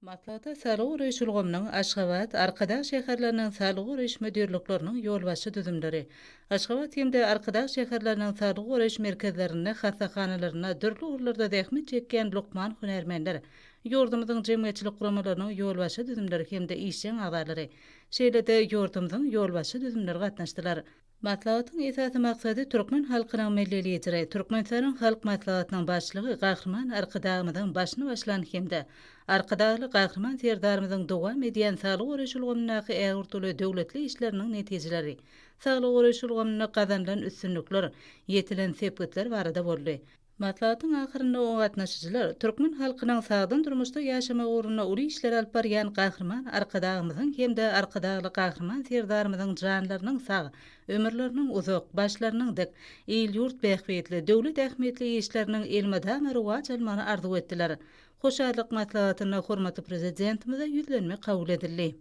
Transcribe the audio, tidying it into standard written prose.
Matlata Salı Reşulgomның Aşgabat, Arkadaş şäherleriniň salygy öreş müdirlikleriniň ýolbaşy düzümleri. Aşgabat hemde Arkadaş şäherleriniň salygy öreş merkezlerine, hassahanalarına, dürli urlarda zähmet çekýän lukman hünärmenler, ýurdumyzyň jemgyýetçilik guramalarynyň ýolbaşy düzümleri hemde işçiň agzalary. Şeýlede ýurdumyzyň ýolbaşy düzümleri gatnaşdylar. Matlawatyň esasy maksady türkmen halkynyň milliliýetiri, Türkmenistanyň halk matlawatynyň başlygy Gahrman Arkadagymyzyň başyny başlan hemde Arkadaly Gahrman serdarymyzyň dowam edýän salyk öreşilgomynaky ägirtili döwletli işleriniň netijeleri, salyk öreşilgomyna gazanlan üstünlükler, ýetilen sepetler barada boldy. Matlawatyň ahyrynda o gatnaşyjylar türkmen halkynyň sagdyn durmuşda ýaşama ugruna uly işler alyp barýan Gahrman Arkadagymyzyň hemde Arkadaly Gahrman serdarymyzyň janlarynyň sag, ömürleriniň uzak, başlarynyň dik, el ýurt bähbetli, döwlet ähmiýetli işleriniň elmedama rowaj almany arzu etdiler. Hoşadlyk matlawatyna hormaty prezidentimize ýüzlenme kabul edildi.